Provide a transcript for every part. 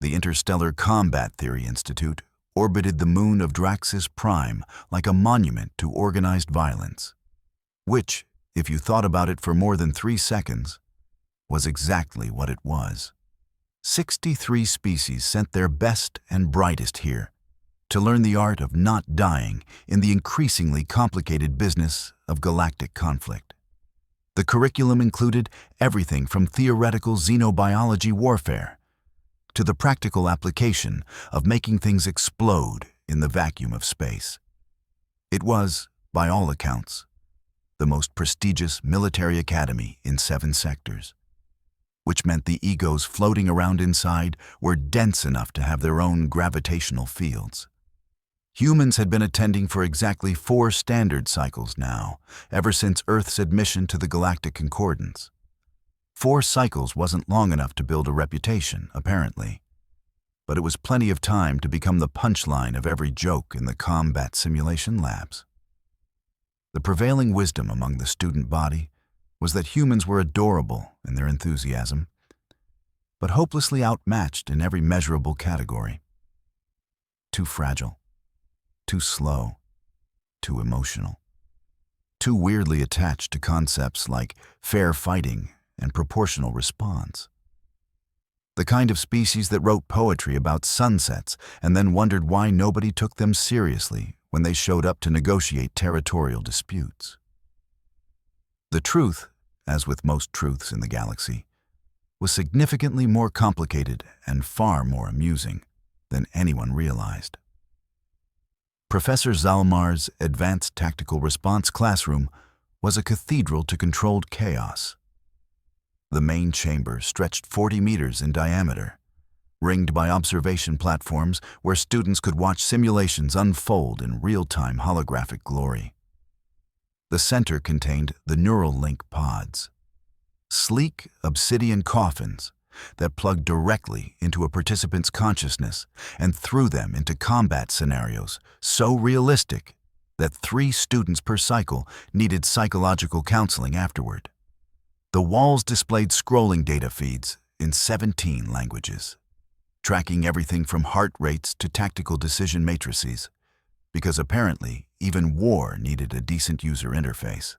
The Interstellar Combat Theory Institute orbited the moon of Draxis Prime like a monument to organized violence, which, if you thought about it for more than 3 seconds, was exactly what it was. 63 species sent their best and brightest here to learn the art of not dying in the increasingly complicated business of galactic conflict. The curriculum included everything from theoretical xenobiology warfare to the practical application of making things explode in the vacuum of space. It was, by all accounts, the most prestigious military academy in 7 sectors, which meant the egos floating around inside were dense enough to have their own gravitational fields. Humans had been attending for exactly 4 standard cycles now, ever since Earth's admission to the Galactic Concordance. 4 cycles wasn't long enough to build a reputation, apparently, but it was plenty of time to become the punchline of every joke in the combat simulation labs. The prevailing wisdom among the student body was that humans were adorable in their enthusiasm, but hopelessly outmatched in every measurable category. Too fragile, too slow, too emotional, too weirdly attached to concepts like fair fighting and proportional response. The kind of species that wrote poetry about sunsets and then wondered why nobody took them seriously when they showed up to negotiate territorial disputes. The truth, as with most truths in the galaxy, was significantly more complicated and far more amusing than anyone realized. Professor Zalmar's Advanced Tactical Response classroom was a cathedral to controlled chaos. The main chamber stretched 40 meters in diameter, ringed by observation platforms where students could watch simulations unfold in real-time holographic glory. The center contained the neural link pods, sleek obsidian coffins that plugged directly into a participant's consciousness and threw them into combat scenarios so realistic that 3 students per cycle needed psychological counseling afterward. The walls displayed scrolling data feeds in 17 languages, tracking everything from heart rates to tactical decision matrices, because apparently even war needed a decent user interface.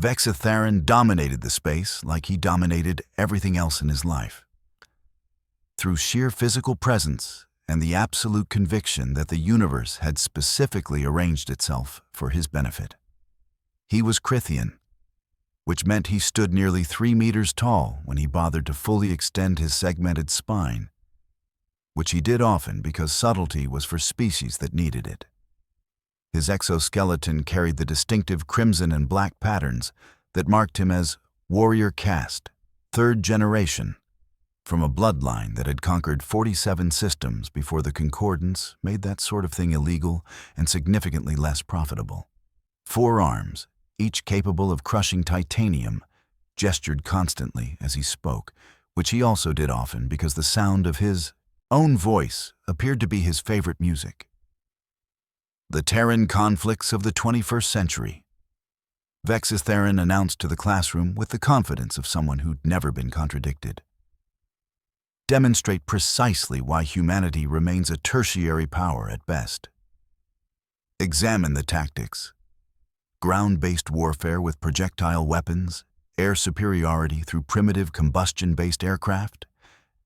Vexitharan dominated the space like he dominated everything else in his life. Through sheer physical presence and the absolute conviction that the universe had specifically arranged itself for his benefit. He was Crithian, which meant he stood nearly 3 meters tall when he bothered to fully extend his segmented spine, which he did often because subtlety was for species that needed it. His exoskeleton carried the distinctive crimson and black patterns that marked him as warrior caste, 3rd generation, from a bloodline that had conquered 47 systems before the Concordance made that sort of thing illegal and significantly less profitable. 4 arms, each capable of crushing titanium, gestured constantly as he spoke, which he also did often because the sound of his own voice appeared to be his favorite music. The Terran conflicts of the 21st century. Vexitharan announced to the classroom with the confidence of someone who'd never been contradicted. Demonstrate precisely why humanity remains a tertiary power at best. Examine the tactics. Ground-based warfare with projectile weapons, air superiority through primitive combustion-based aircraft,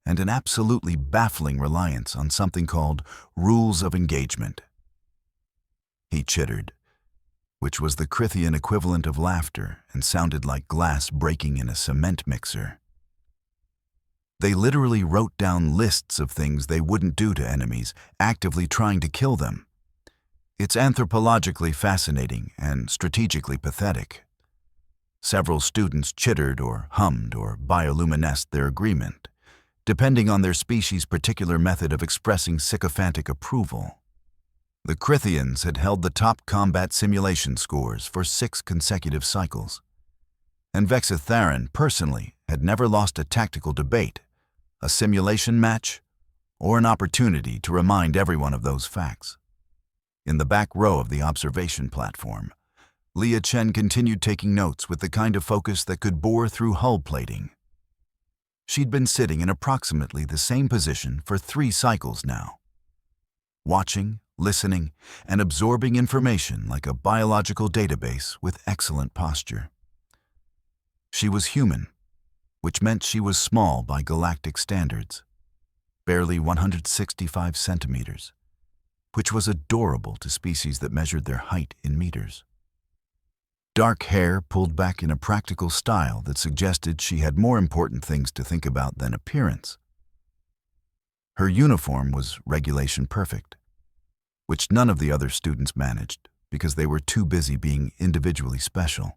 and an absolutely baffling reliance on something called rules of engagement. He chittered, which was the Crithian equivalent of laughter and sounded like glass breaking in a cement mixer. They literally wrote down lists of things they wouldn't do to enemies, actively trying to kill them. It's anthropologically fascinating and strategically pathetic. Several students chittered or hummed or bioluminesced their agreement, depending on their species' particular method of expressing sycophantic approval. The Crithians had held the top combat simulation scores for 6 consecutive cycles, and Vexitharan personally had never lost a tactical debate, a simulation match, or an opportunity to remind everyone of those facts. In the back row of the observation platform, Leah Chen continued taking notes with the kind of focus that could bore through hull plating. She'd been sitting in approximately the same position for 3 cycles now, watching, listening, and absorbing information like a biological database with excellent posture. She was human, which meant she was small by galactic standards, barely 165 centimeters, which was adorable to species that measured their height in meters. Dark hair pulled back in a practical style that suggested she had more important things to think about than appearance. Her uniform was regulation perfect, which none of the other students managed because they were too busy being individually special.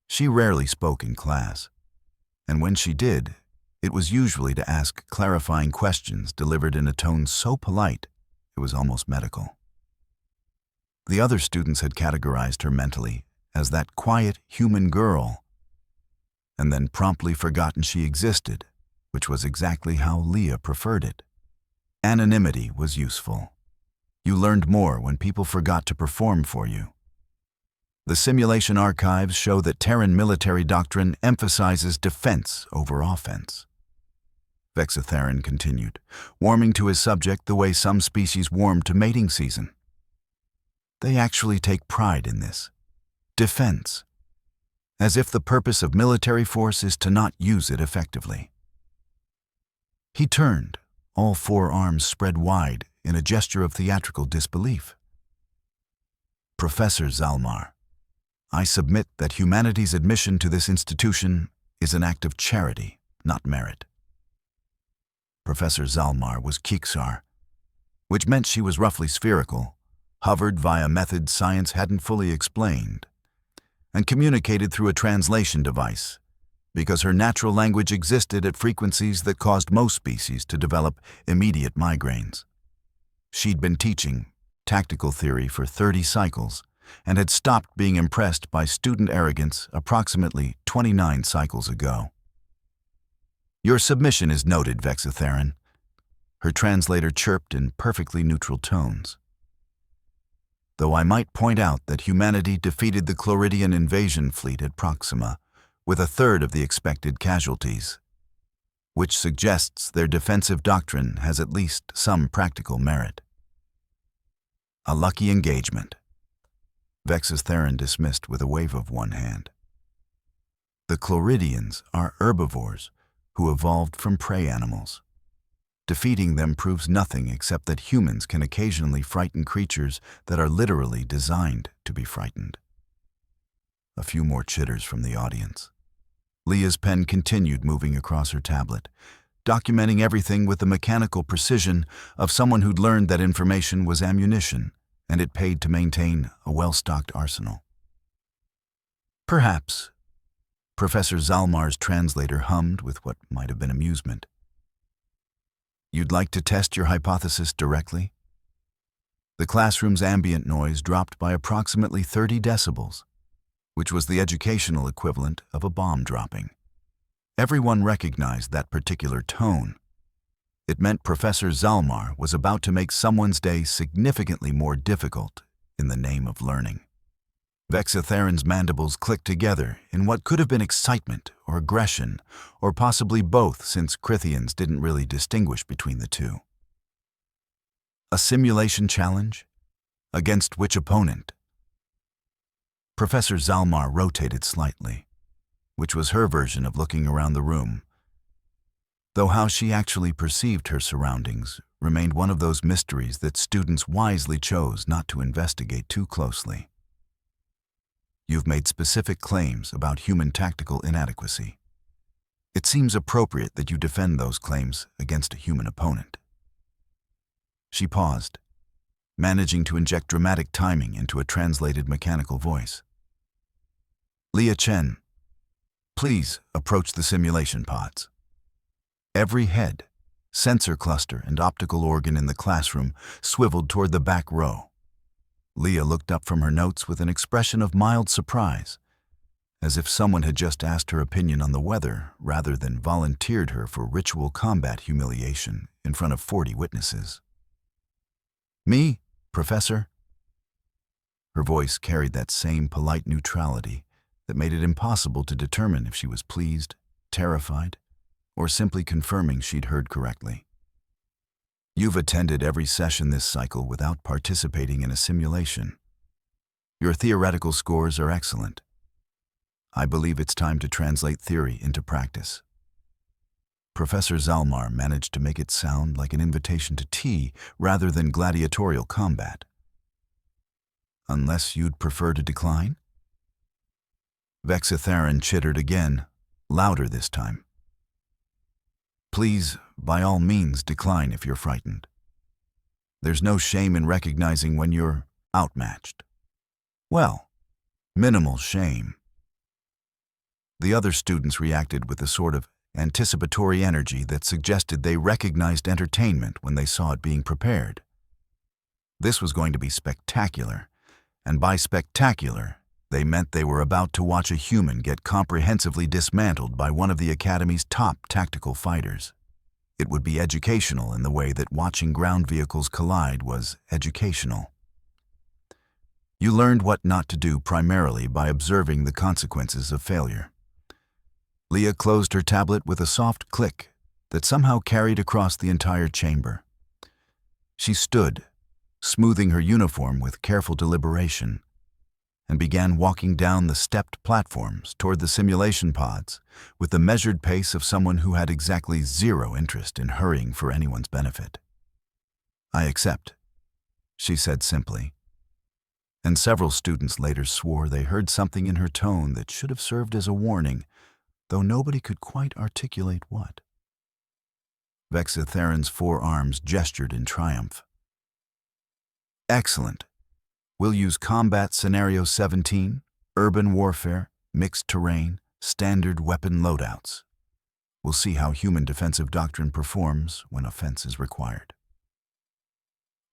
She rarely spoke in class, and when she did, it was usually to ask clarifying questions delivered in a tone so polite it was almost medical. The other students had categorized her mentally as that quiet human girl, and then promptly forgotten she existed, which was exactly how Leah preferred it. Anonymity was useful. You learned more when people forgot to perform for you. The simulation archives show that Terran military doctrine emphasizes defense over offense. Vexatherin continued, warming to his subject the way some species warm to mating season. They actually take pride in this. Defense. As if the purpose of military force is to not use it effectively. He turned, all 4 arms spread wide in a gesture of theatrical disbelief. Professor Zalmar, I submit that humanity's admission to this institution is an act of charity, not merit. Professor Zalmar was Kiksar, which meant she was roughly spherical, hovered via methods science hadn't fully explained, and communicated through a translation device because her natural language existed at frequencies that caused most species to develop immediate migraines. She'd been teaching tactical theory for 30 cycles and had stopped being impressed by student arrogance approximately 29 cycles ago. Your submission is noted, Vexatherin. Her translator chirped in perfectly neutral tones. Though I might point out that humanity defeated the Chloridian invasion fleet at Proxima with 1/3 of the expected casualties, which suggests their defensive doctrine has at least some practical merit. A lucky engagement. Vexatherin dismissed with a wave of one hand. The Chloridians are herbivores who evolved from prey animals. Defeating them proves nothing except that humans can occasionally frighten creatures that are literally designed to be frightened. A few more chitters from the audience. Leah's pen continued moving across her tablet, documenting everything with the mechanical precision of someone who'd learned that information was ammunition, and it paid to maintain a well-stocked arsenal. Perhaps, Professor Zalmar's translator hummed with what might have been amusement. You'd like to test your hypothesis directly? The classroom's ambient noise dropped by approximately 30 decibels, which was the educational equivalent of a bomb dropping. Everyone recognized that particular tone. It meant Professor Zalmar was about to make someone's day significantly more difficult in the name of learning. Vexatherin's mandibles clicked together in what could have been excitement or aggression, or possibly both since Crithians didn't really distinguish between the two. A simulation challenge? Against which opponent? Professor Zalmar rotated slightly, which was her version of looking around the room, though how she actually perceived her surroundings remained one of those mysteries that students wisely chose not to investigate too closely. You've made specific claims about human tactical inadequacy. It seems appropriate that you defend those claims against a human opponent. She paused, managing to inject dramatic timing into a translated mechanical voice. Leah Chen, please approach the simulation pods. Every head, sensor cluster, and optical organ in the classroom swiveled toward the back row. Leah looked up from her notes with an expression of mild surprise, as if someone had just asked her opinion on the weather rather than volunteered her for ritual combat humiliation in front of 40 witnesses. Me, Professor? Her voice carried that same polite neutrality that made it impossible to determine if she was pleased, terrified, or simply confirming she'd heard correctly. You've attended every session this cycle without participating in a simulation. Your theoretical scores are excellent. I believe it's time to translate theory into practice. Professor Zalmar managed to make it sound like an invitation to tea rather than gladiatorial combat. Unless you'd prefer to decline? Vexitharan chittered again, louder this time. Please, by all means, decline if you're frightened. There's no shame in recognizing when you're outmatched. Well, minimal shame. The other students reacted with a sort of anticipatory energy that suggested they recognized entertainment when they saw it being prepared. This was going to be spectacular, and by spectacular, they meant they were about to watch a human get comprehensively dismantled by one of the Academy's top tactical fighters. It would be educational in the way that watching ground vehicles collide was educational. You learned what not to do primarily by observing the consequences of failure. Leah closed her tablet with a soft click that somehow carried across the entire chamber. She stood, smoothing her uniform with careful deliberation, and began walking down the stepped platforms toward the simulation pods with the measured pace of someone who had exactly zero interest in hurrying for anyone's benefit. "I accept," she said simply, and several students later swore they heard something in her tone that should have served as a warning, though nobody could quite articulate what. Vexitharan's forearms gestured in triumph. "Excellent. We'll use Combat Scenario 17, Urban Warfare, Mixed Terrain, Standard Weapon Loadouts. We'll see how human defensive doctrine performs when offense is required."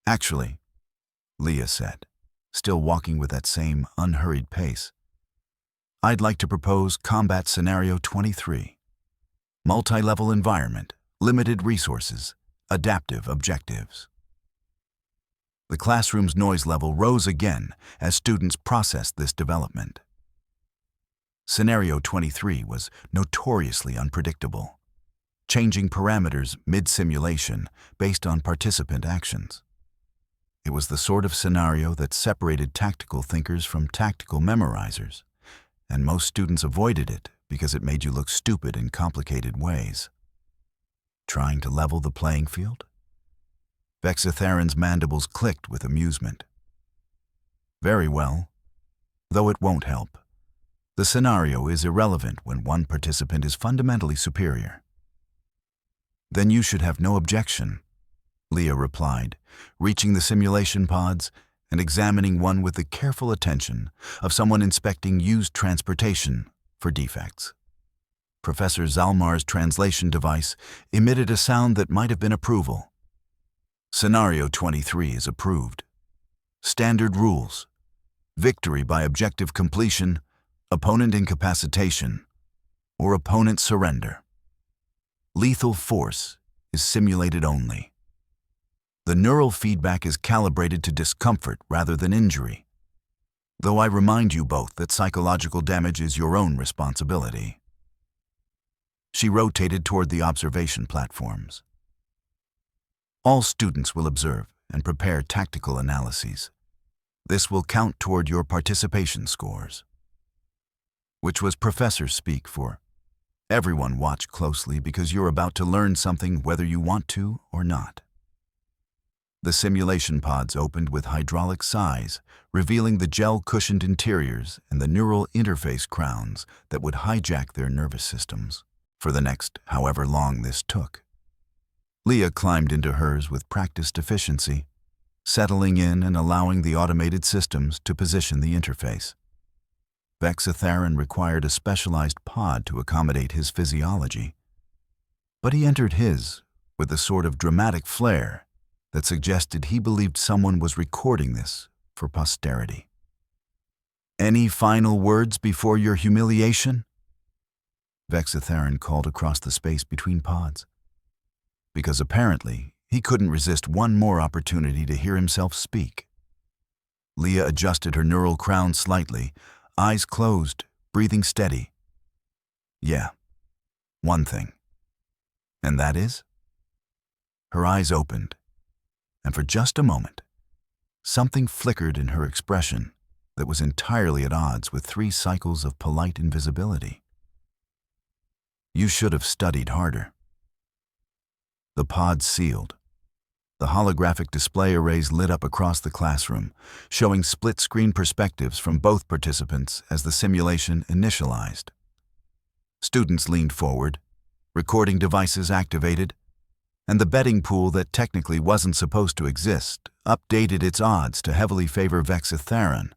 "Actually," Leah said, still walking with that same unhurried pace, "I'd like to propose Combat Scenario 23. Multi-level environment, limited resources, adaptive objectives." The classroom's noise level rose again as students processed this development. Scenario 23 was notoriously unpredictable, changing parameters mid-simulation based on participant actions. It was the sort of scenario that separated tactical thinkers from tactical memorizers, and most students avoided it because it made you look stupid in complicated ways. Trying to level the playing field? Vexitharan's mandibles clicked with amusement. "Very well, though it won't help. The scenario is irrelevant when one participant is fundamentally superior." "Then you should have no objection," Leah replied, reaching the simulation pods and examining one with the careful attention of someone inspecting used transportation for defects. Professor Zalmar's translation device emitted a sound that might have been approval. "Scenario 23 is approved. Standard rules: victory by objective completion, opponent incapacitation, or opponent surrender. Lethal force is simulated only. The neural feedback is calibrated to discomfort rather than injury, though I remind you both that psychological damage is your own responsibility." She rotated toward the observation platforms. "All students will observe and prepare tactical analyses. This will count toward your participation scores." Which was professor speak for, "Everyone watch closely because you're about to learn something whether you want to or not." The simulation pods opened with hydraulic sighs, revealing the gel-cushioned interiors and the neural interface crowns that would hijack their nervous systems for the next however long this took. Leah climbed into hers with practiced efficiency, settling in and allowing the automated systems to position the interface. Vexitharan required a specialized pod to accommodate his physiology, but he entered his with a sort of dramatic flair that suggested he believed someone was recording this for posterity. "Any final words before your humiliation?" Vexitharan called across the space between pods, because apparently he couldn't resist one more opportunity to hear himself speak. Leah adjusted her neural crown slightly, eyes closed, breathing steady. "Yeah, one thing. And that is? Her eyes opened, and for just a moment, something flickered in her expression that was entirely at odds with 3 cycles of polite invisibility. You should have studied harder. The pod sealed. The holographic display arrays lit up across the classroom, showing split-screen perspectives from both participants as the simulation initialized. Students leaned forward, recording devices activated, and the betting pool that technically wasn't supposed to exist updated its odds to heavily favor Vel'kari,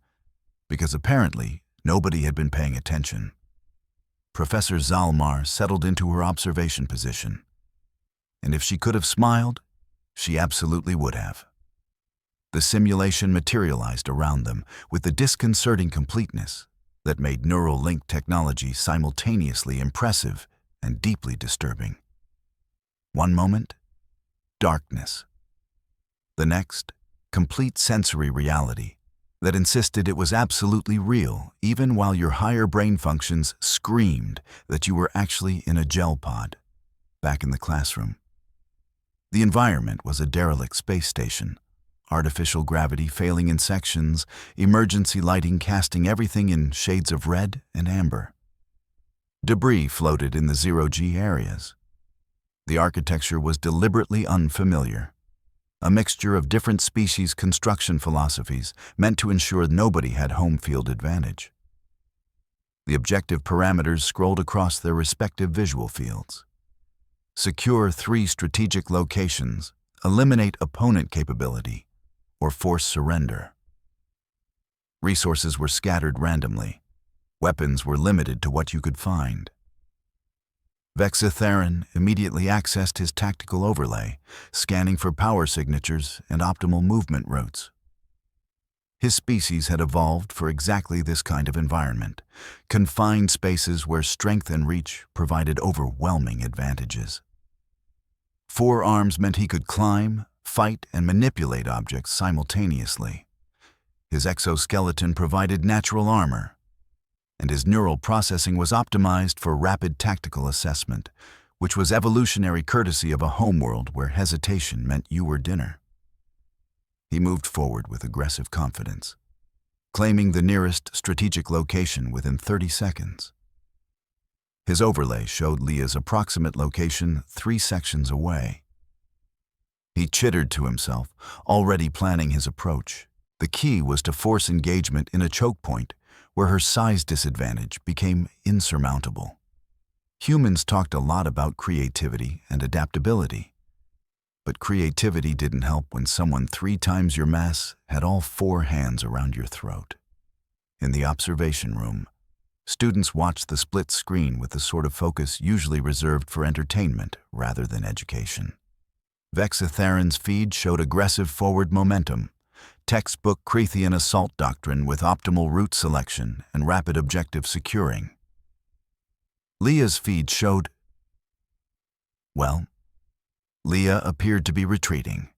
because apparently nobody had been paying attention. Professor Zalmar settled into her observation position, and if she could have smiled, she absolutely would have. The simulation materialized around them with the disconcerting completeness that made neural link technology simultaneously impressive and deeply disturbing. One moment, darkness. The next, complete sensory reality that insisted it was absolutely real, even while your higher brain functions screamed that you were actually in a gel pod, back in the classroom. The environment was a derelict space station, artificial gravity failing in sections, emergency lighting casting everything in shades of red and amber. Debris floated in the zero-G areas. The architecture was deliberately unfamiliar, a mixture of different species' construction philosophies meant to ensure nobody had home field advantage. The objective parameters scrolled across their respective visual fields. Secure 3 strategic locations, eliminate opponent capability, or force surrender. Resources were scattered randomly. Weapons were limited to what you could find. Vel'kari immediately accessed his tactical overlay, scanning for power signatures and optimal movement routes. His species had evolved for exactly this kind of environment, confined spaces where strength and reach provided overwhelming advantages. 4 arms meant he could climb, fight, and manipulate objects simultaneously. His exoskeleton provided natural armor, and his neural processing was optimized for rapid tactical assessment, which was evolutionary courtesy of a homeworld where hesitation meant you were dinner. He moved forward with aggressive confidence, claiming the nearest strategic location within 30 seconds. His overlay showed Leah's approximate location 3 sections away. He chittered to himself, already planning his approach. The key was to force engagement in a choke point where her size disadvantage became insurmountable. Humans talked a lot about creativity and adaptability, but creativity didn't help when someone 3 times your mass had all 4 hands around your throat. In the observation room, students watched the split screen with the sort of focus usually reserved for entertainment rather than education. Vel'kari's feed showed aggressive forward momentum, textbook Krethian assault doctrine with optimal route selection and rapid objective securing. Leah's feed showed, well, Leah appeared to be retreating.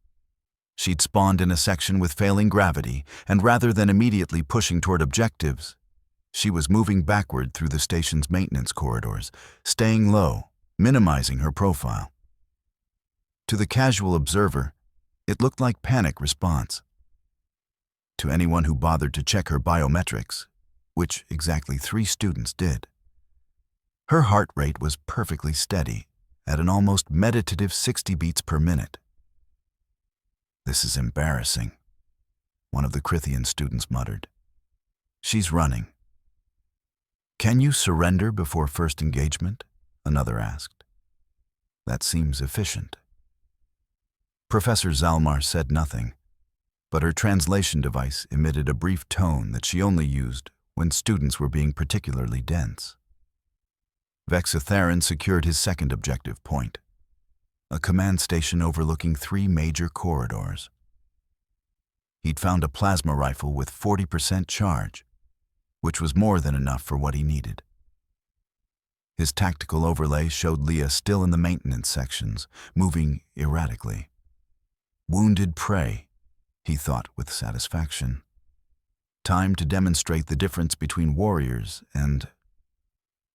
She'd spawned in a section with failing gravity, and rather than immediately pushing toward objectives, she was moving backward through the station's maintenance corridors, staying low, minimizing her profile. To the casual observer, it looked like panic response. To anyone who bothered to check her biometrics, which exactly 3 students did, her heart rate was perfectly steady at an almost meditative 60 beats per minute. "This is embarrassing," one of the Krethian students muttered. "She's running." "Can you surrender before first engagement?" another asked. "That seems efficient." Professor Zalmar said nothing, but her translation device emitted a brief tone that she only used when students were being particularly dense. Vel'kari secured his second objective point, a command station overlooking 3 major corridors. He'd found a plasma rifle with 40% charge, which was more than enough for what he needed. His tactical overlay showed Leah still in the maintenance sections, moving erratically. Wounded prey, he thought with satisfaction. Time to demonstrate the difference between warriors and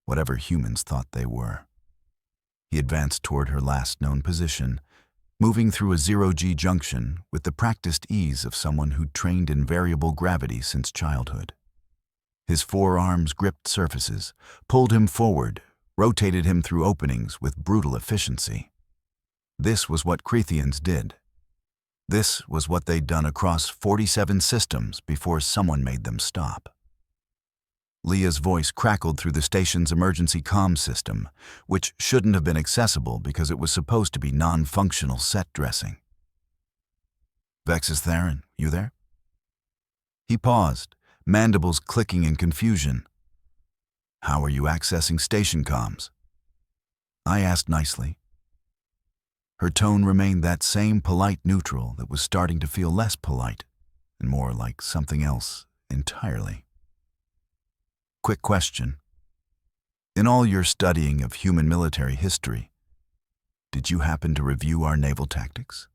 whatever humans thought they were. He advanced toward her last known position, moving through a zero-G junction with the practiced ease of someone who'd trained in variable gravity since childhood. His forearms gripped surfaces, pulled him forward, rotated him through openings with brutal efficiency. This was what Crethians did. This was what they'd done across 47 systems before someone made them stop. Leah's voice crackled through the station's emergency comm system, which shouldn't have been accessible because it was supposed to be non-functional set dressing. "Vexus Theron, you there?" He paused, mandibles clicking in confusion. "How are you accessing station comms?" I asked nicely. Her tone remained that same polite neutral that was starting to feel less polite and more like something else entirely. "Quick question. In all your studying of human military history, did you happen to review our naval tactics?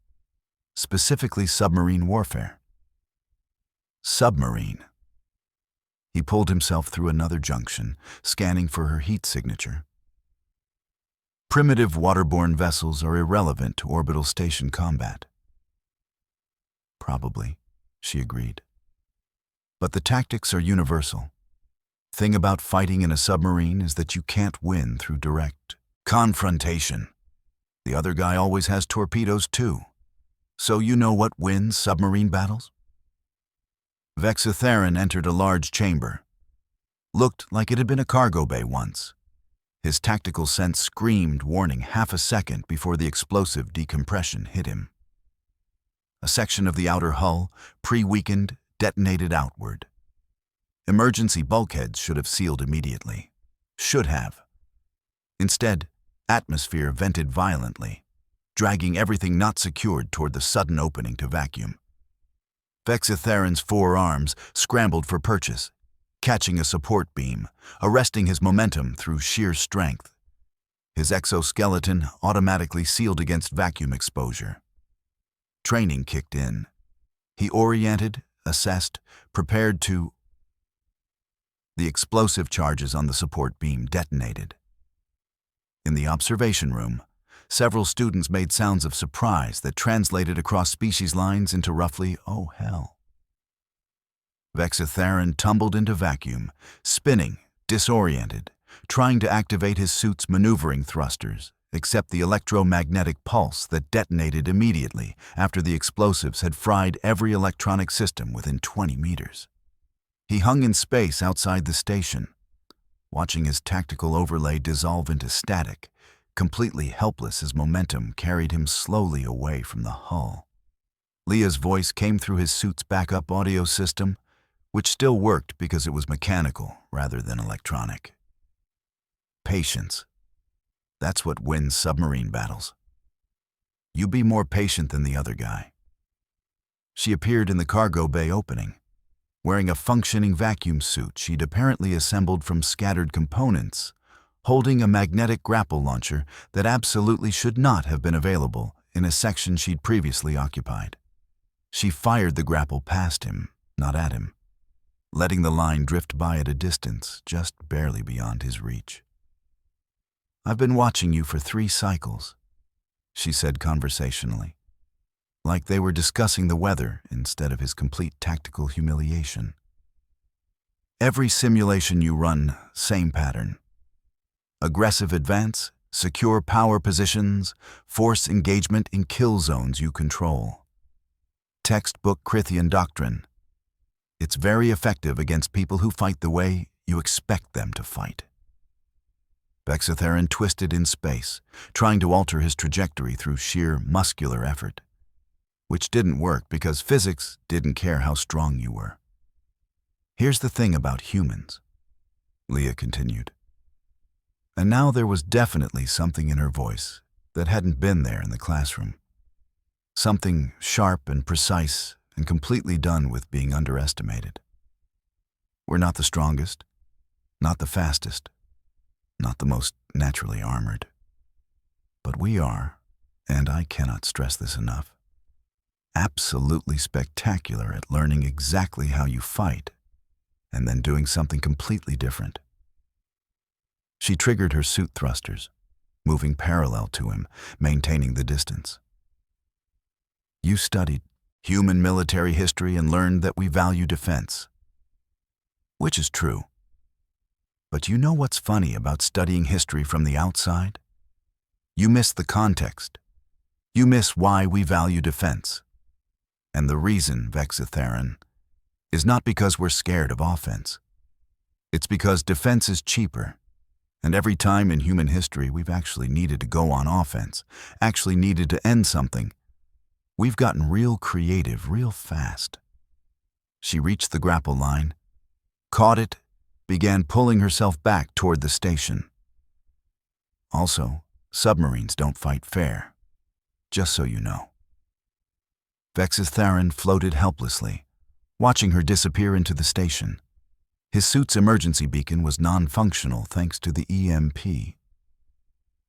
Specifically submarine warfare?" "Submarine." He pulled himself through another junction, scanning for her heat signature. "Primitive waterborne vessels are irrelevant to orbital station combat." "Probably," she agreed. "But the tactics are universal. Thing about fighting in a submarine is that you can't win through direct confrontation. The other guy always has torpedoes too. So you know what wins submarine battles?" Vexus Theron entered a large chamber. Looked like it had been a cargo bay once. His tactical sense screamed warning half a second before the explosive decompression hit him. A section of the outer hull, pre-weakened, detonated outward. Emergency bulkheads should have sealed immediately. Should have. Instead, atmosphere vented violently, dragging everything not secured toward the sudden opening to vacuum. Vexus Theron's forearms scrambled for purchase, catching a support beam, arresting his momentum through sheer strength. His exoskeleton automatically sealed against vacuum exposure. Training kicked in. He oriented, assessed, prepared to... The explosive charges on the support beam detonated. In the observation room, several students made sounds of surprise that translated across species lines into roughly, "Oh hell." Vexus Theron tumbled into vacuum, spinning, disoriented, trying to activate his suit's maneuvering thrusters, except the electromagnetic pulse that detonated immediately after the explosives had fried every electronic system within 20 meters. He hung in space outside the station, watching his tactical overlay dissolve into static, completely helpless as momentum carried him slowly away from the hull. Leah's voice came through his suit's backup audio system, which still worked because it was mechanical rather than electronic. "Patience. That's what wins submarine battles. You be more patient than the other guy." She appeared in the cargo bay opening, wearing a functioning vacuum suit she'd apparently assembled from scattered components, holding a magnetic grapple launcher that absolutely should not have been available in a section she'd previously occupied. She fired the grapple past him, not at him, letting the line drift by at a distance just barely beyond his reach. "I've been watching you for 3 cycles," she said conversationally, like they were discussing the weather instead of his complete tactical humiliation. "Every simulation you run, same pattern. Aggressive advance, secure power positions, force engagement in kill zones you control. Textbook Crethian doctrine. It's very effective against people who fight the way you expect them to fight." Vexus Theron twisted in space, trying to alter his trajectory through sheer muscular effort, which didn't work because physics didn't care how strong you were. "Here's the thing about humans," Leah continued. And now there was definitely something in her voice that hadn't been there in the classroom. Something sharp and precise and completely done with being underestimated. "We're not the strongest, not the fastest, not the most naturally armored. But we are, and I cannot stress this enough, absolutely spectacular at learning exactly how you fight and then doing something completely different." She triggered her suit thrusters, moving parallel to him, maintaining the distance. You studied human military history and learned that we value defense. Which is true. But you know what's funny about studying history from the outside? You miss the context. You miss why we value defense. And the reason, Vexatheron, is not because we're scared of offense. It's because defense is cheaper. And every time in human history we've actually needed to go on offense, actually needed to end something, we've gotten real creative real fast. She reached the grapple line, caught it, began pulling herself back toward the station. Also, submarines don't fight fair, just so you know. Vexatheron floated helplessly, watching her disappear into the station. His suit's emergency beacon was non-functional thanks to the EMP.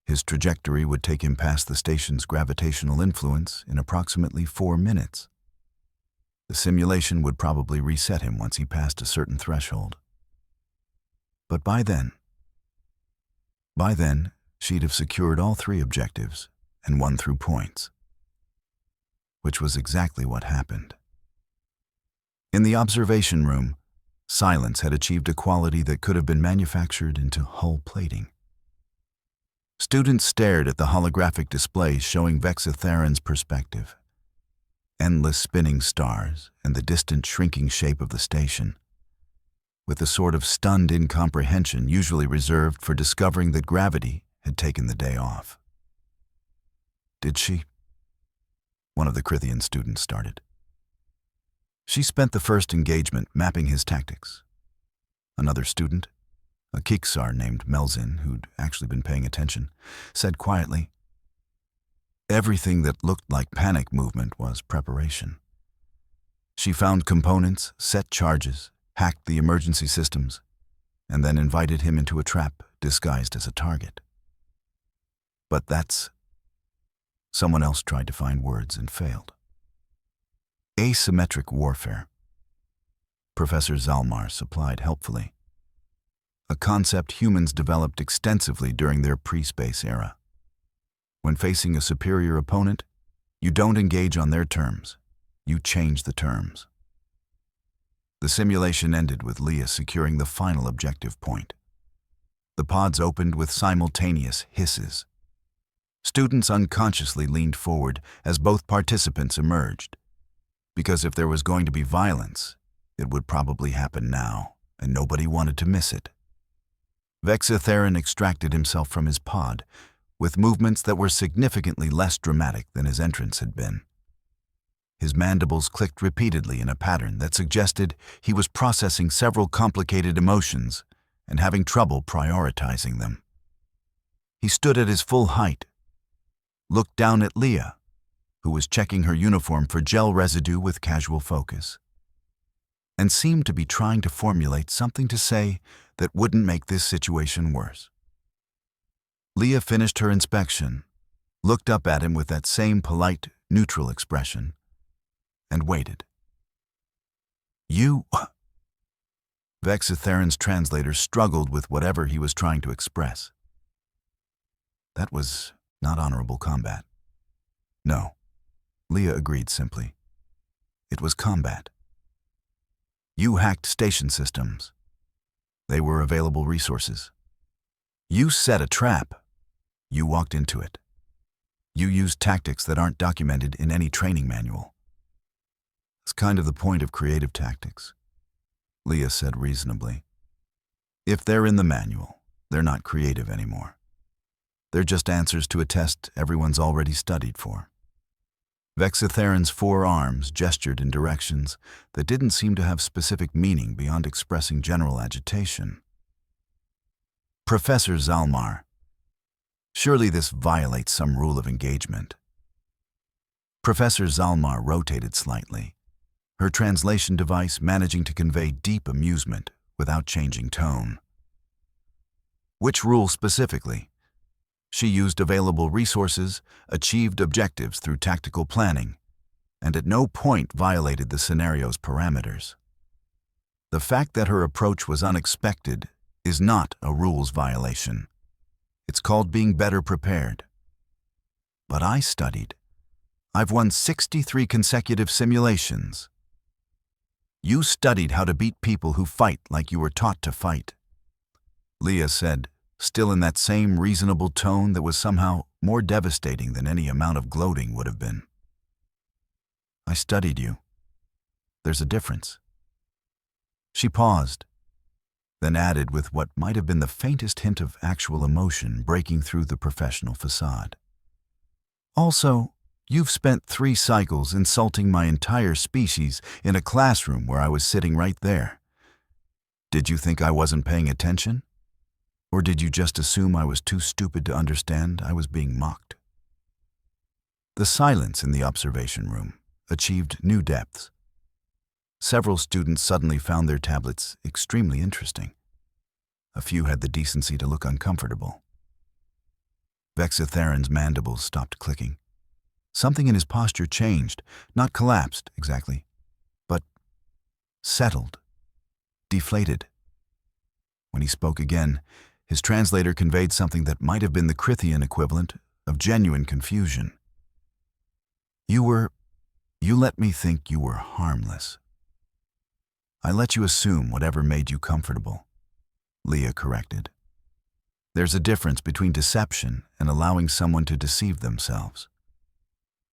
His trajectory would take him past the station's gravitational influence in approximately 4 minutes. The simulation would probably reset him once he passed a certain threshold. But by then, she'd have secured all 3 objectives and won through points. Which was exactly what happened. In the observation room, silence had achieved a quality that could have been manufactured into hull plating. Students stared at the holographic displays showing Vexatheron's perspective. Endless spinning stars and the distant shrinking shape of the station, with the sort of stunned incomprehension usually reserved for discovering that gravity had taken the day off. Did she? One of the Crithian students started. She spent the first engagement mapping his tactics. Another student, a Kiksar named Melzin, who'd actually been paying attention, said quietly, everything that looked like panic movement was preparation. She found components, set charges, hacked the emergency systems, and then invited him into a trap disguised as a target. But that's... Someone else tried to find words and failed. Asymmetric warfare. Professor Zalmar supplied helpfully. A concept humans developed extensively during their pre-space era. When facing a superior opponent, you don't engage on their terms. You change the terms. The simulation ended with Leah securing the final objective point. The pods opened with simultaneous hisses. Students unconsciously leaned forward as both participants emerged. Because if there was going to be violence, it would probably happen now, and nobody wanted to miss it. Vexatheron extracted himself from his pod, with movements that were significantly less dramatic than his entrance had been. His mandibles clicked repeatedly in a pattern that suggested he was processing several complicated emotions and having trouble prioritizing them. He stood at his full height, looked down at Leah, who was checking her uniform for gel residue with casual focus, and seemed to be trying to formulate something to say that wouldn't make this situation worse. Leah finished her inspection, looked up at him with that same polite, neutral expression, and waited. You... Vexatheron's translator struggled with whatever he was trying to express. That was not honorable combat. No, Leah agreed simply. It was combat. You hacked station systems. They were available resources. You set a trap. You walked into it. You used tactics that aren't documented in any training manual. It's kind of the point of creative tactics, Leah said reasonably. If they're in the manual, they're not creative anymore. They're just answers to a test everyone's already studied for. Vexatheron's 4 arms gestured in directions that didn't seem to have specific meaning beyond expressing general agitation. Professor Zalmar, surely this violates some rule of engagement. Professor Zalmar rotated slightly, her translation device managing to convey deep amusement without changing tone. Which rule specifically? She used available resources, achieved objectives through tactical planning, and at no point violated the scenario's parameters. The fact that her approach was unexpected is not a rules violation. It's called being better prepared. But I studied. I've won 63 consecutive simulations. You studied how to beat people who fight like you were taught to fight. Leah said, still in that same reasonable tone that was somehow more devastating than any amount of gloating would have been. I studied you. There's a difference. She paused, then added with what might have been the faintest hint of actual emotion breaking through the professional facade. Also, you've spent 3 cycles insulting my entire species in a classroom where I was sitting right there. Did you think I wasn't paying attention? Or did you just assume I was too stupid to understand I was being mocked? The silence in the observation room achieved new depths. Several students suddenly found their tablets extremely interesting. A few had the decency to look uncomfortable. Vexatheron's mandibles stopped clicking. Something in his posture changed, not collapsed exactly, but settled, deflated. When he spoke again, his translator conveyed something that might have been the Crithian equivalent of genuine confusion. You let me think you were harmless. I let you assume whatever made you comfortable, Leah corrected. There's a difference between deception and allowing someone to deceive themselves.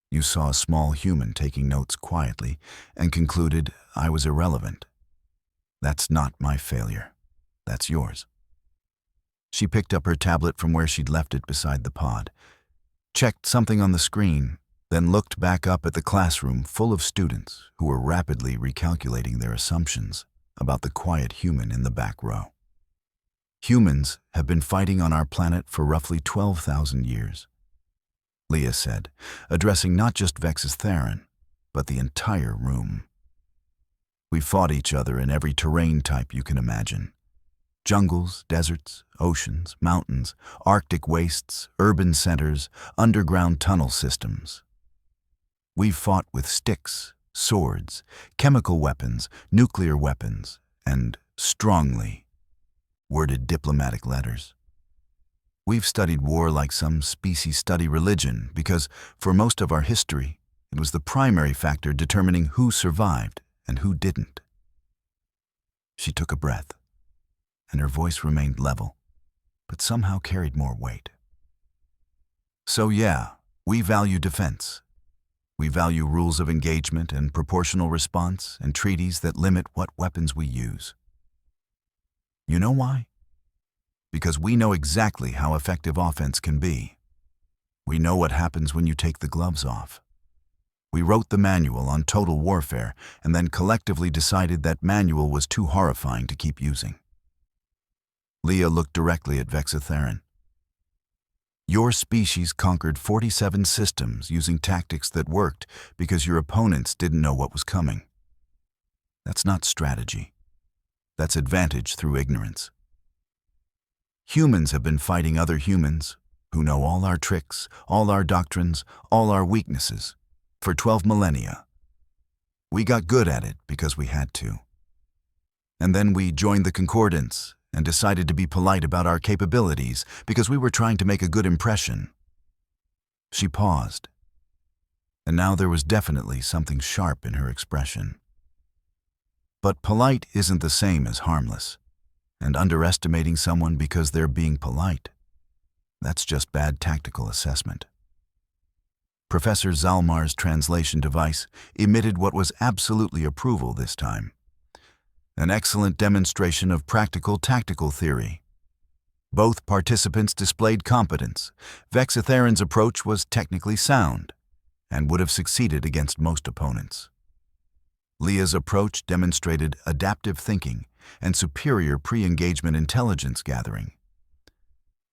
You saw a small human taking notes quietly and concluded I was irrelevant. That's not my failure. That's yours. She picked up her tablet from where she'd left it beside the pod, checked something on the screen, then looked back up at the classroom full of students who were rapidly recalculating their assumptions about the quiet human in the back row. Humans have been fighting on our planet for roughly 12,000 years, Leah said, addressing not just Vexatheron, but the entire room. We fought each other in every terrain type you can imagine. Jungles, deserts, oceans, mountains, Arctic wastes, urban centers, underground tunnel systems. We've fought with sticks, swords, chemical weapons, nuclear weapons, and strongly worded diplomatic letters. We've studied war like some species study religion because, for most of our history, it was the primary factor determining who survived and who didn't. She took a breath, and her voice remained level, but somehow carried more weight. So yeah, we value defense. We value rules of engagement and proportional response and treaties that limit what weapons we use. You know why? Because we know exactly how effective offense can be. We know what happens when you take the gloves off. We wrote the manual on total warfare and then collectively decided that manual was too horrifying to keep using. Leah looked directly at Vexatheron. Your species conquered 47 systems using tactics that worked because your opponents didn't know what was coming. That's not strategy. That's advantage through ignorance. Humans have been fighting other humans who know all our tricks, all our doctrines, all our weaknesses for 12 millennia. We got good at it because we had to. And then we joined the Concordance and decided to be polite about our capabilities because we were trying to make a good impression. She paused, and now there was definitely something sharp in her expression. But polite isn't the same as harmless, and underestimating someone because they're being polite, that's just bad tactical assessment. Professor Zalmar's translation device emitted what was absolutely approval this time. An excellent demonstration of practical tactical theory. Both participants displayed competence. Vexatheron's approach was technically sound and would have succeeded against most opponents. Leah's approach demonstrated adaptive thinking and superior pre-engagement intelligence gathering.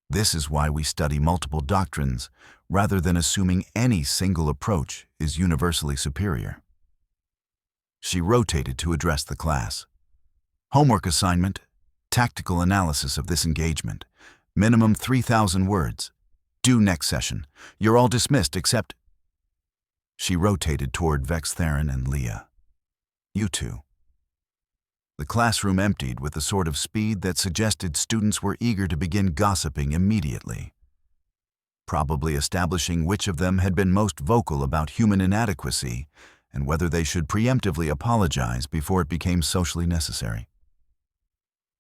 This is why we study multiple doctrines rather than assuming any single approach is universally superior. She rotated to address the class. Homework assignment, tactical analysis of this engagement. Minimum 3,000 words. Due next session. You're all dismissed except... She rotated toward Vexatheron and Leah. You two. The classroom emptied with the sort of speed that suggested students were eager to begin gossiping immediately, probably establishing which of them had been most vocal about human inadequacy and whether they should preemptively apologize before it became socially necessary.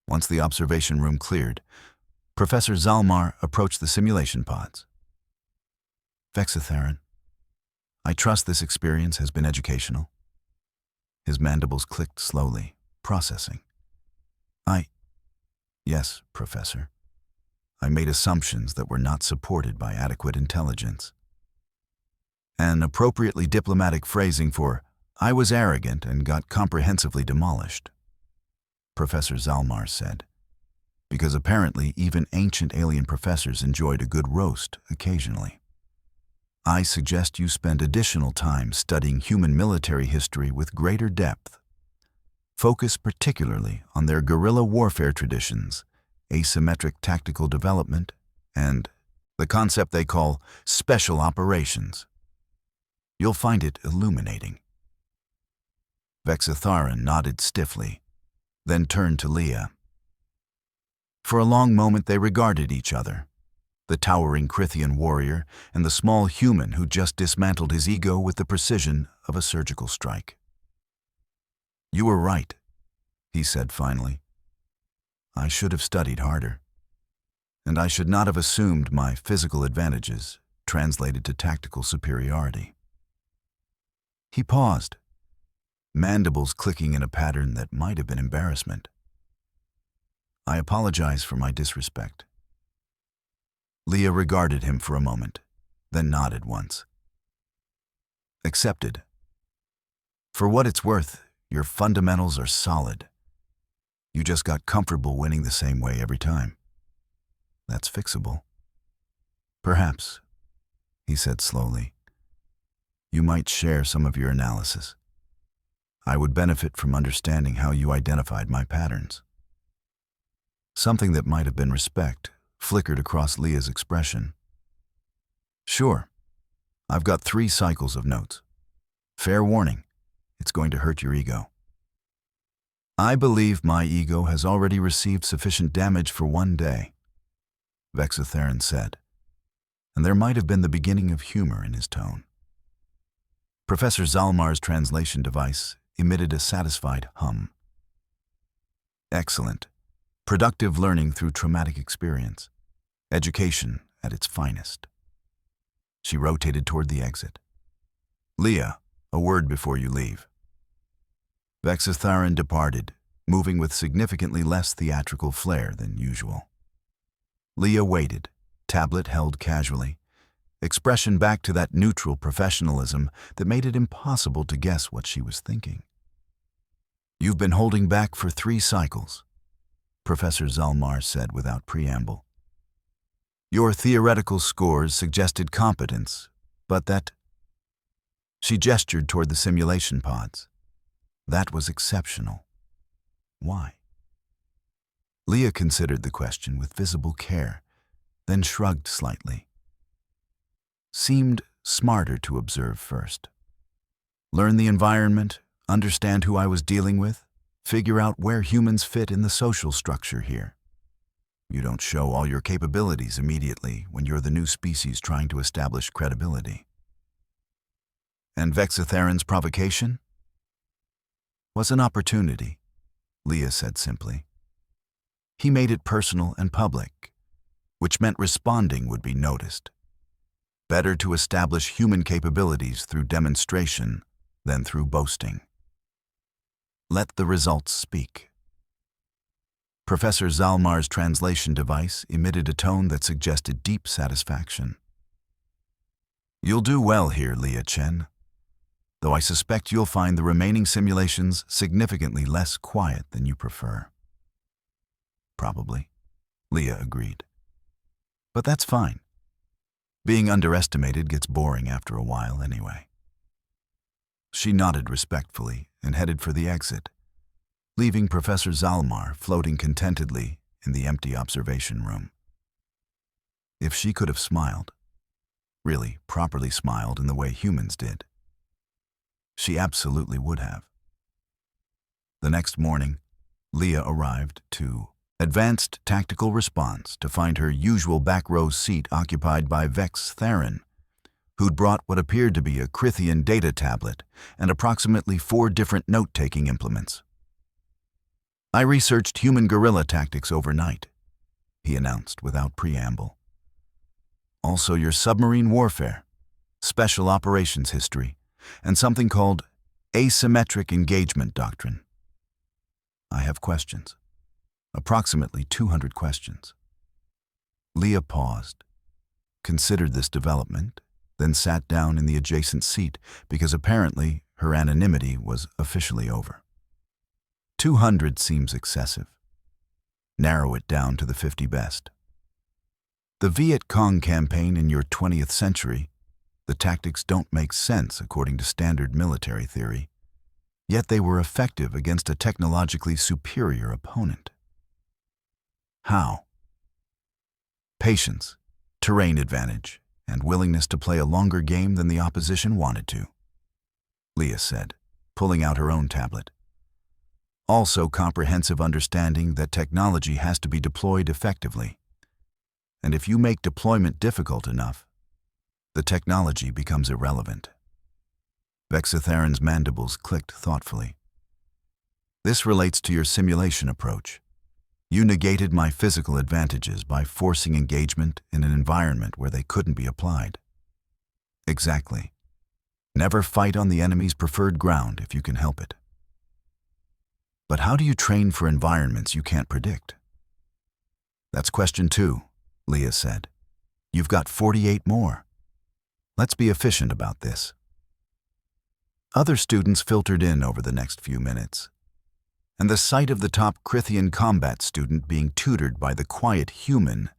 Once the observation room cleared, Professor Zalmar approached the simulation pods. "Vexitharan, I trust this experience has been educational." His mandibles clicked slowly, processing. Yes, Professor. I made assumptions that were not supported by adequate intelligence. An appropriately diplomatic phrasing for "I was arrogant and got comprehensively demolished," Professor Zalmar said, because apparently even ancient alien professors enjoyed a good roast occasionally. "I suggest you spend additional time studying human military history with greater depth. Focus particularly on their guerrilla warfare traditions, asymmetric tactical development, and the concept they call special operations. You'll find it illuminating." Vexitharan nodded stiffly, then turned to Leah. For a long moment they regarded each other, the towering Crithian warrior and the small human who just dismantled his ego with the precision of a surgical strike. "You were right," he said finally. "I should have studied harder, and I should not have assumed my physical advantages translated to tactical superiority." He paused, mandibles clicking in a pattern that might have been embarrassment. "I apologize for my disrespect." Leah regarded him for a moment, then nodded once. "Accepted. For what it's worth, your fundamentals are solid. You just got comfortable winning the same way every time. That's fixable." "Perhaps," he said slowly. "You might share some of your analysis. I would benefit from understanding how you identified my patterns." Something that might have been respect flickered across Leah's expression. "Sure. I've got 3 cycles of notes. Fair warning, it's going to hurt your ego." "I believe my ego has already received sufficient damage for one day," Vexitharan said, and there might have been the beginning of humor in his tone. Professor Zalmar's translation device emitted a satisfied hum. "Excellent. Productive learning through traumatic experience. Education at its finest." She rotated toward the exit. "Leah, a word before you leave." Vexitharan departed, moving with significantly less theatrical flair than usual. Leah waited, tablet held casually, expression back to that neutral professionalism that made it impossible to guess what she was thinking. "You've been holding back for 3 cycles," Professor Zalmar said without preamble. "Your theoretical scores suggested competence, but that—" She gestured toward the simulation pods. "That was exceptional. Why?" Leah considered the question with visible care, then shrugged slightly. "Seemed smarter to observe first. Learn the environment, understand who I was dealing with, figure out where humans fit in the social structure here. You don't show all your capabilities immediately when you're the new species trying to establish credibility." "And Vexitharan's provocation?" "Was an opportunity," Leah said simply. "He made it personal and public, which meant responding would be noticed. Better to establish human capabilities through demonstration than through boasting. Let the results speak." Professor Zalmar's translation device emitted a tone that suggested deep satisfaction. "You'll do well here, Leah Chen, though I suspect you'll find the remaining simulations significantly less quiet than you prefer." "Probably," Leah agreed. "But that's fine. Being underestimated gets boring after a while anyway." She nodded respectfully and headed for the exit, leaving Professor Zalmar floating contentedly in the empty observation room. If she could have smiled, really properly smiled in the way humans did, she absolutely would have. The next morning, Leah arrived to advanced tactical response to find her usual back row seat occupied by Vex Theron, who'd brought what appeared to be a Crithian data tablet and approximately 4 different note-taking implements. "I researched human guerrilla tactics overnight," he announced without preamble. "Also your submarine warfare, special operations history, and something called asymmetric engagement doctrine. I have questions. Approximately 200 questions." Leah paused, considered this development, then sat down in the adjacent seat because apparently her anonymity was officially over. 200 seems excessive. Narrow it down to the 50 best. The Viet Cong campaign in your 20th century, the tactics don't make sense according to standard military theory, yet they were effective against a technologically superior opponent. How? Patience, terrain advantage, and willingness to play a longer game than the opposition wanted to, Leah said, pulling out her own tablet. Also comprehensive understanding that technology has to be deployed effectively. And if you make deployment difficult enough, the technology becomes irrelevant. Vexatheron's mandibles clicked thoughtfully. This relates to your simulation approach. You negated my physical advantages by forcing engagement in an environment where they couldn't be applied. Exactly. Never fight on the enemy's preferred ground if you can help it. But how do you train for environments you can't predict? That's question 2, Leah said. You've got 48 more. Let's be efficient about this. Other students filtered in over the next few minutes, and the sight of the top Crithian combat student being tutored by the quiet human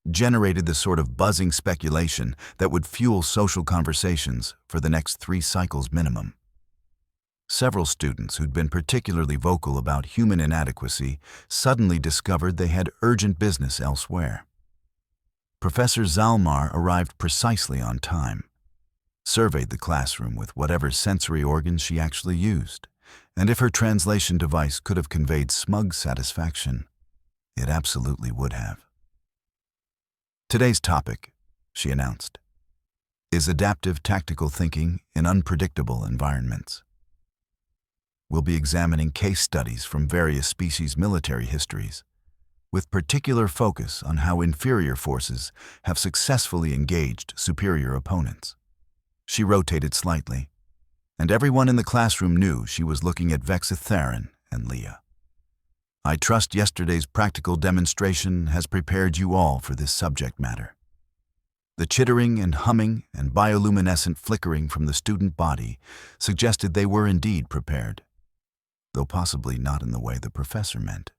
generated the sort of buzzing speculation that would fuel social conversations for the next 3 cycles minimum. Several students who'd been particularly vocal about human inadequacy suddenly discovered they had urgent business elsewhere. Professor Zalmar arrived precisely on time, surveyed the classroom with whatever sensory organs she actually used, and if her translation device could have conveyed smug satisfaction, it absolutely would have. Today's topic, she announced, is adaptive tactical thinking in unpredictable environments. We'll be examining case studies from various species' military histories, with particular focus on how inferior forces have successfully engaged superior opponents. She rotated slightly, and everyone in the classroom knew she was looking at Vexatheron and Leah. I trust yesterday's practical demonstration has prepared you all for this subject matter. The chittering and humming and bioluminescent flickering from the student body suggested they were indeed prepared, though possibly not in the way the professor meant.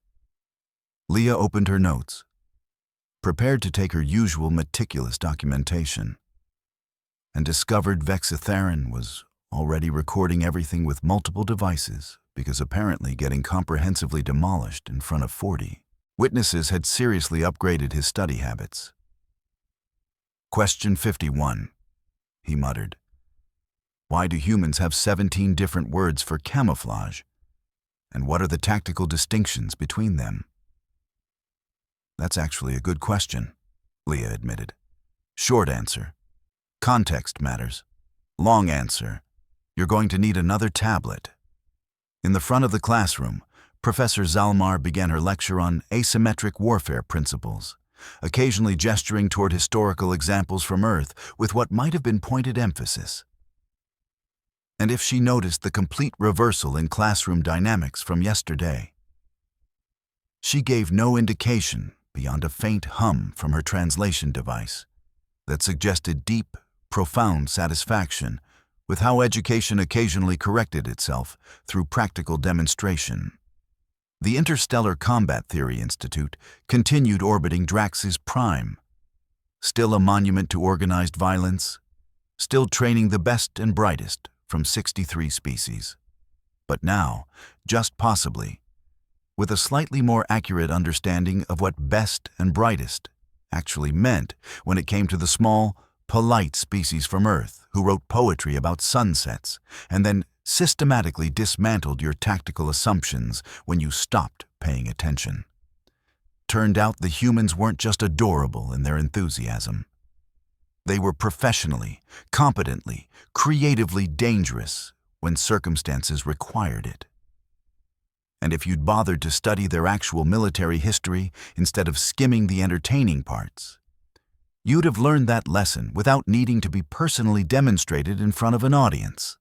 Leah opened her notes, prepared to take her usual meticulous documentation, and discovered Vexatheron was already recording everything with multiple devices because apparently getting comprehensively demolished in front of 40 witnesses had seriously upgraded his study habits. Question 51, he muttered. Why do humans have 17 different words for camouflage? And what are the tactical distinctions between them? That's actually a good question, Leah admitted. Short answer, context matters. Long answer, you're going to need another tablet. In the front of the classroom, Professor Zalmar began her lecture on asymmetric warfare principles, occasionally gesturing toward historical examples from Earth with what might have been pointed emphasis. And if she noticed the complete reversal in classroom dynamics from yesterday, she gave no indication beyond a faint hum from her translation device that suggested deep, profound satisfaction with how education occasionally corrected itself through practical demonstration. The Interstellar Combat Theory Institute continued orbiting Drax's prime, still a monument to organized violence, still training the best and brightest from 63 species. But now, just possibly, with a slightly more accurate understanding of what best and brightest actually meant when it came to the small, polite species from Earth who wrote poetry about sunsets and then systematically dismantled your tactical assumptions when you stopped paying attention. Turned out the humans weren't just adorable in their enthusiasm. They were professionally, competently, creatively dangerous when circumstances required it. And if you'd bothered to study their actual military history instead of skimming the entertaining parts, you'd have learned that lesson without needing to be personally demonstrated in front of an audience.